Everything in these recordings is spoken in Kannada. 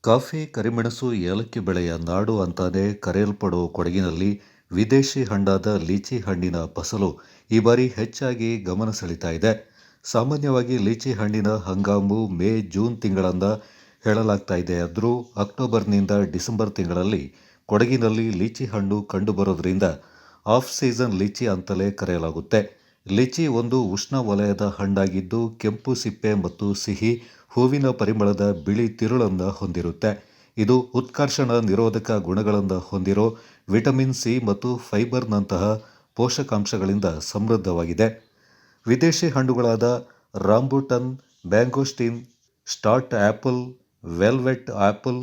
ಕಾಫಿ, ಕರಿಮೆಣಸು, ಏಲಕ್ಕಿ ಬೆಳೆಯ ನಾಡು ಅಂತಾನೆ ಕರೆಯಲ್ಪಡೋ ಕೊಡಗಿನಲ್ಲಿ ವಿದೇಶಿ ಹಣ್ಣಾದ ಲೀಚಿ ಹಣ್ಣಿನ ಫಸಲು ಈ ಬಾರಿ ಹೆಚ್ಚಾಗಿ ಗಮನ ಸೆಳೀತಾ ಇದೆ. ಸಾಮಾನ್ಯವಾಗಿ ಲೀಚಿ ಹಣ್ಣಿನ ಹಂಗಾಮು ಮೇ, ಜೂನ್ ತಿಂಗಳಂದ ಹೇಳಲಾಗ್ತಾ ಆದ್ರೂ ಅಕ್ಟೋಬರ್ನಿಂದ ಡಿಸೆಂಬರ್ ತಿಂಗಳಲ್ಲಿ ಕೊಡಗಿನಲ್ಲಿ ಲೀಚಿ ಹಣ್ಣು ಕಂಡುಬರೋದ್ರಿಂದ ಆಫ್ ಸೀಸನ್ ಲೀಚಿ ಅಂತಲೇ ಕರೆಯಲಾಗುತ್ತೆ. ಲೀಚಿ ಒಂದು ಉಷ್ಣವಲಯದ ಹಣ್ಣಾಗಿದ್ದು ಕೆಂಪು ಸಿಪ್ಪೆ ಮತ್ತು ಸಿಹಿ ಹೂವಿನ ಪರಿಮಳದ ಬಿಳಿ ತಿರುಳನ್ನು ಹೊಂದಿರುತ್ತೆ. ಇದು ಉತ್ಕರ್ಷಣ ನಿರೋಧಕ ಗುಣಗಳನ್ನು ಹೊಂದಿರೋ ವಿಟಮಿನ್ ಸಿ ಮತ್ತು ಫೈಬರ್ನಂತಹ ಪೋಷಕಾಂಶಗಳಿಂದ ಸಮೃದ್ಧವಾಗಿದೆ. ವಿದೇಶಿ ಹಣ್ಣುಗಳಾದ rambutan, mangosteen, star apple, velvet apple,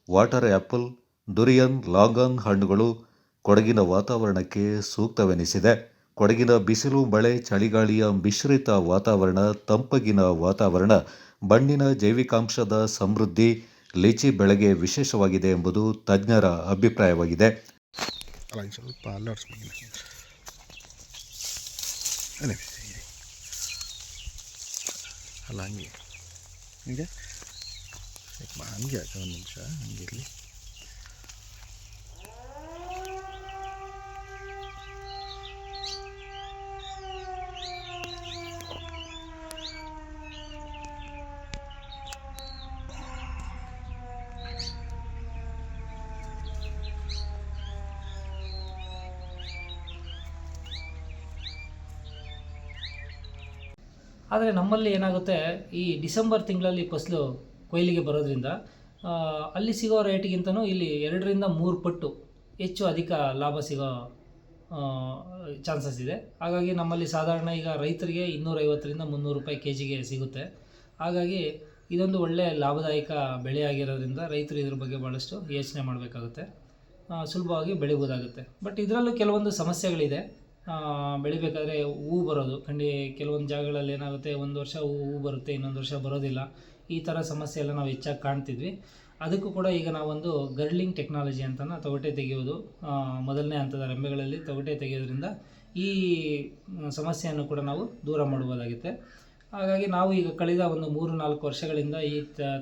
water apple, durian, longan ಹಣ್ಣುಗಳು ಕೊಡಗಿನ ವಾತಾವರಣಕ್ಕೆ ಸೂಕ್ತವೆನಿಸಿದೆ. ಕೊಡಗಿನ ಬಿಸಿಲು, ಮಳೆ, ಚಳಿಗಾಳಿಯ ಮಿಶ್ರಿತ ವಾತಾವರಣ, ತಂಪಗಿನ ವಾತಾವರಣ, ಮಣ್ಣಿನ ಜೈವಿಕಾಂಶದ ಸಮೃದ್ಧಿ ಲೀಚಿ ಬೆಳೆಗೆ ವಿಶೇಷವಾಗಿದೆ ಎಂಬುದು ತಜ್ಞರ ಅಭಿಪ್ರಾಯವಾಗಿದೆ. ಸ್ವಲ್ಪ ಅಲ್ಲ ಹಂಗೆ ಹಂಗೆ ಹಂಗೆ ಆಯ್ತು. ಒಂದು ನಿಮಿಷ ಹಂಗಿರಲಿ. ಆದರೆ ನಮ್ಮಲ್ಲಿ ಏನಾಗುತ್ತೆ, ಈ ಡಿಸೆಂಬರ್ ತಿಂಗಳಲ್ಲಿ ಫಸಲು ಕೊಯ್ಲಿಗೆ ಬರೋದ್ರಿಂದ ಅಲ್ಲಿ ಸಿಗೋ ರೇಟಿಗಿಂತನೂ ಇಲ್ಲಿ 2ರಿಂದ 3 ಪಟ್ಟು ಹೆಚ್ಚು ಅಧಿಕ ಲಾಭ ಸಿಗೋ ಚಾನ್ಸಸ್ ಇದೆ. ಹಾಗಾಗಿ ನಮ್ಮಲ್ಲಿ ಸಾಧಾರಣ ಈಗ ರೈತರಿಗೆ 250ರಿಂದ 300 ರೂಪಾಯಿ ಕೆಜಿಗೆ ಸಿಗುತ್ತೆ. ಹಾಗಾಗಿ ಇದೊಂದು ಒಳ್ಳೆಯ ಲಾಭದಾಯಕ ಬೆಳೆಯಾಗಿರೋದ್ರಿಂದ ರೈತರು ಇದ್ರ ಬಗ್ಗೆ ಭಾಳಷ್ಟು ಯೋಚನೆ ಮಾಡಬೇಕಾಗುತ್ತೆ. ಸುಲಭವಾಗಿ ಬೆಳಿಬೋದಾಗುತ್ತೆ. ಬಟ್ ಇದರಲ್ಲೂ ಕೆಲವೊಂದು ಸಮಸ್ಯೆಗಳಿದೆ. ಬೆಳಿಬೇಕಾದ್ರೆ ಹೂ ಬರೋದು ಕೆಲವೊಂದು ಜಾಗಗಳಲ್ಲಿ ಏನಾಗುತ್ತೆ, ಒಂದು ವರ್ಷ ಹೂ ಬರುತ್ತೆ, ಇನ್ನೊಂದು ವರ್ಷ ಬರೋದಿಲ್ಲ. ಈ ಥರ ಸಮಸ್ಯೆ ಎಲ್ಲ ನಾವು ಹೆಚ್ಚಾಗಿ ಕಾಣ್ತಿದ್ವಿ. ಅದಕ್ಕೂ ಕೂಡ ಈಗ ನಾವೊಂದು ಗರ್ಲಿಂಗ್ ಟೆಕ್ನಾಲಜಿ ಅಂತನ ತೊಗಟೆ ತೆಗೆಯೋದು, ಮೊದಲನೇ ಹಂತದ ರೆಂಬೆಗಳಲ್ಲಿ ತೊಗಟೆ ತೆಗೆಯೋದ್ರಿಂದ ಈ ಸಮಸ್ಯೆಯನ್ನು ಕೂಡ ನಾವು ದೂರ ಮಾಡ್ಬೋದಾಗುತ್ತೆ. ಹಾಗಾಗಿ ನಾವು ಈಗ ಕಳೆದ ಒಂದು 3-4 ವರ್ಷಗಳಿಂದ ಈ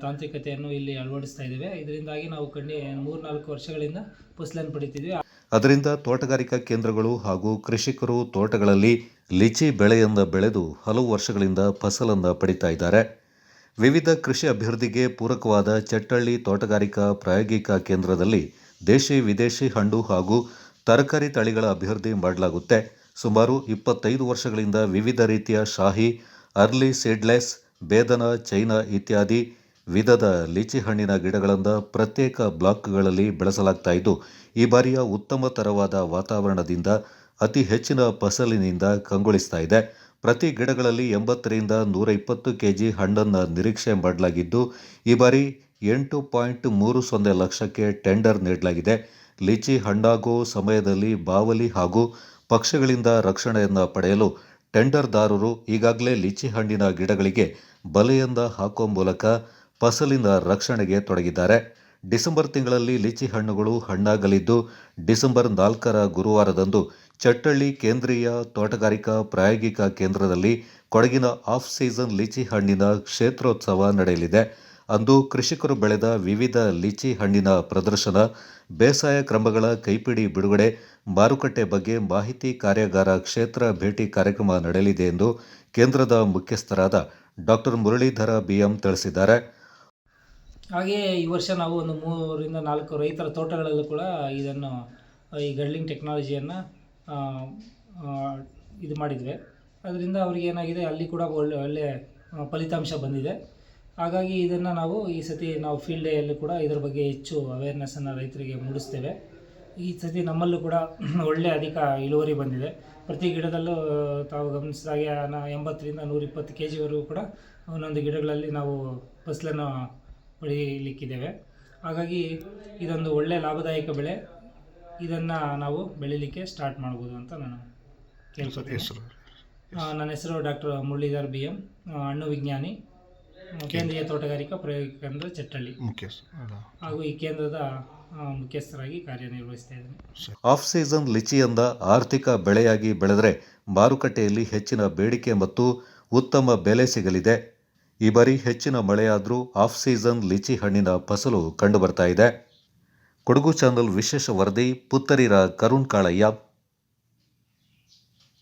ತಾಂತ್ರಿಕತೆಯನ್ನು ಇಲ್ಲಿ ಅಳವಡಿಸ್ತಾ ಇದ್ದೇವೆ. ಇದರಿಂದಾಗಿ ನಾವು 3-4 ವರ್ಷಗಳಿಂದ ಫಸಲನ್ನು ಪಡಿತಿದ್ವಿ. ಅದರಿಂದ ತೋಟಗಾರಿಕಾ ಕೇಂದ್ರಗಳು ಹಾಗೂ ಕೃಷಿಕರು ತೋಟಗಳಲ್ಲಿ ಲಿಚಿ ಬೆಳೆಯನ್ನು ಬೆಳೆದು ಹಲವು ವರ್ಷಗಳಿಂದ ಫಸಲನ್ನು ಪಡಿತಾ ಇದ್ದಾರೆ. ವಿವಿಧ ಕೃಷಿ ಅಭಿವೃದ್ಧಿಗೆ ಪೂರಕವಾದ ಚಟ್ಟಳ್ಳಿ ತೋಟಗಾರಿಕಾ ಪ್ರಾಯೋಗಿಕ ಕೇಂದ್ರದಲ್ಲಿ ದೇಶಿ ವಿದೇಶಿ ಹಣ್ಣು ಹಾಗೂ ತರಕಾರಿ ತಳಿಗಳ ಅಭಿವೃದ್ಧಿ ಮಾಡಲಾಗುತ್ತೆ. ಸುಮಾರು 25 ವರ್ಷಗಳಿಂದ ವಿವಿಧ ರೀತಿಯ ಶಾಹಿ, ಅರ್ಲಿ ಸೀಡ್ಲೆಸ್, ಬೇದನ, ಚೈನಾ ಇತ್ಯಾದಿ ವಿಧದ ಲೀಚಿ ಹಣ್ಣಿನ ಗಿಡಗಳನ್ನು ಪ್ರತ್ಯೇಕ ಬ್ಲಾಕ್ಗಳಲ್ಲಿ ಬೆಳೆಸಲಾಗ್ತಾ ಇದ್ದು, ಈ ಬಾರಿಯ ಉತ್ತಮ ತರವಾದ ವಾತಾವರಣದಿಂದ ಅತಿ ಹೆಚ್ಚಿನ ಫಸಲಿನಿಂದ ಕಂಗೊಳಿಸ್ತಾ ಇದೆ. ಪ್ರತಿ ಗಿಡಗಳಲ್ಲಿ 80ರಿಂದ 120 ಕೆಜಿ ಹಣ್ಣನ್ನು ನಿರೀಕ್ಷೆ ಮಾಡಲಾಗಿದ್ದು, ಈ ಬಾರಿ 8.30 ಲಕ್ಷಕ್ಕೆ ಟೆಂಡರ್ ನೀಡಲಾಗಿದೆ. ಲೀಚಿ ಹಣ್ಣಾಗೋ ಸಮಯದಲ್ಲಿ ಬಾವಲಿ ಹಾಗೂ ಪಕ್ಷಿಗಳಿಂದ ರಕ್ಷಣೆಯನ್ನು ಪಡೆಯಲು ಟೆಂಡರ್ದಾರರು ಈಗಾಗಲೇ ಲೀಚಿ ಹಣ್ಣಿನ ಗಿಡಗಳಿಗೆ ಬಲೆಯನ್ನು ಹಾಕುವ ಮೂಲಕ ಫಸಲಿನ ರಕ್ಷಣೆಗೆ ತೊಡಗಿದ್ದಾರೆ. ಡಿಸೆಂಬರ್ ತಿಂಗಳಲ್ಲಿ ಲೀಚಿ ಹಣ್ಣುಗಳು ಹಣ್ಣಾಗಲಿದ್ದು, ಡಿಸೆಂಬರ್ 4ರ ಗುರುವಾರದಂದು ಚಟ್ಟಳ್ಳಿ ಕೇಂದ್ರೀಯ ತೋಟಗಾರಿಕಾ ಪ್ರಾಯೋಗಿಕ ಕೇಂದ್ರದಲ್ಲಿ ಕೊಡಗಿನ ಆಫ್ ಸೀಸನ್ ಲೀಚಿ ಹಣ್ಣಿನ ಕ್ಷೇತ್ರೋತ್ಸವ ನಡೆಯಲಿದೆ. ಅಂದು ಕೃಷಿಕರು ಬೆಳೆದ ವಿವಿಧ ಲೀಚಿ ಹಣ್ಣಿನ ಪ್ರದರ್ಶನ, ಬೇಸಾಯ ಕ್ರಮಗಳ ಕೈಪಿಡಿ ಬಿಡುಗಡೆ, ಮಾರುಕಟ್ಟೆ ಬಗ್ಗೆ ಮಾಹಿತಿ ಕಾರ್ಯಾಗಾರ, ಕ್ಷೇತ್ರ ಭೇಟಿ ಕಾರ್ಯಕ್ರಮ ನಡೆಯಲಿದೆ ಎಂದು ಕೇಂದ್ರದ ಮುಖ್ಯಸ್ಥರಾದ ಡಾಕ್ಟರ್ ಮುರಳೀಧರ BM ತಿಳಿಸಿದ್ದಾರೆ. ಹಾಗೆಯೇ ಈ ವರ್ಷ ನಾವು ಒಂದು 3-4 ರೈತರ ತೋಟಗಳಲ್ಲೂ ಕೂಡ ಈ ಗರ್ಲಿಂಗ್ ಟೆಕ್ನಾಲಜಿಯನ್ನು ಇದು ಮಾಡಿದ್ವಿ. ಅದರಿಂದ ಅವ್ರಿಗೆ ಏನಾಗಿದೆ, ಅಲ್ಲಿ ಕೂಡ ಒಳ್ಳೆ ಫಲಿತಾಂಶ ಬಂದಿದೆ. ಹಾಗಾಗಿ ಇದನ್ನು ನಾವು ಈ ಸತಿ ನಾವು ಫೀಲ್ಡ್ ಡೇಯಲ್ಲೂ ಕೂಡ ಇದರ ಬಗ್ಗೆ ಹೆಚ್ಚು ಅವೇರ್ನೆಸ್ಸನ್ನು ರೈತರಿಗೆ ಮೂಡಿಸ್ತೇವೆ. ಈ ಸತಿ ನಮ್ಮಲ್ಲೂ ಕೂಡ ಒಳ್ಳೆ ಅಧಿಕ ಇಳುವರಿ ಬಂದಿದೆ. ಪ್ರತಿ ಗಿಡದಲ್ಲೂ ತಾವು ಗಮನಿಸಿದಾಗೆ 80ರಿಂದ 120 ಕೆಜಿವರೆಗೂ ಕೂಡ ಒಂದೊಂದು ಗಿಡಗಳಲ್ಲಿ ನಾವು ಫಸಲನ್ನು ಪಡೀಲಿಕ್ಕಿದ್ದೇವೆ. ಹಾಗಾಗಿ ಇದೊಂದು ಒಳ್ಳೆಯ ಲಾಭದಾಯಕ ಬೆಳೆ. ಇದನ್ನು ನಾವು ಬೆಳೀಲಿಕ್ಕೆ ಸ್ಟಾರ್ಟ್ ಮಾಡ್ಬೋದು ಅಂತ ನಾನು ಕೇಳ್ಕೊತೀನಿ. ನನ್ನ ಹೆಸರು ಡಾಕ್ಟರ್ ಮುರಳೀಧರ್ BM, ಹಣ್ಣು ವಿಜ್ಞಾನಿ, ಕೇಂದ್ರೀಯ ತೋಟಗಾರಿಕಾ ಪ್ರಾಯೋಗಿಕ ಕೇಂದ್ರ ಚಟ್ಟಳ್ಳಿ ಹಾಗೂ ಈ ಕೇಂದ್ರದ ಮುಖ್ಯಸ್ಥರಾಗಿ ಕಾರ್ಯನಿರ್ವಹಿಸ್ತಾ ಇದ್ದೀನಿ. ಆಫ್ ಸೀಸನ್ ಲಿಚಿಯಿಂದ ಆರ್ಥಿಕ ಬೆಳೆಯಾಗಿ ಬೆಳೆದರೆ ಮಾರುಕಟ್ಟೆಯಲ್ಲಿ ಹೆಚ್ಚಿನ ಬೇಡಿಕೆ ಮತ್ತು ಉತ್ತಮ ಬೆಲೆ ಸಿಗಲಿದೆ. ಈ ಬಾರಿ ಹೆಚ್ಚಿನ ಮಳೆಯಾದರೂ ಆಫ್ ಸೀಸನ್ ಲಿಚಿ ಹಣ್ಣಿನ ಫಸಲು ಕಂಡುಬರ್ತಾ ಇದೆ. ಕೊಡಗು ಚಾನಲ್ ವಿಶೇಷ ವರದಿ ಪುತ್ತರಿರ ಕರುಣ್ ಕಾಳಯ್ಯ.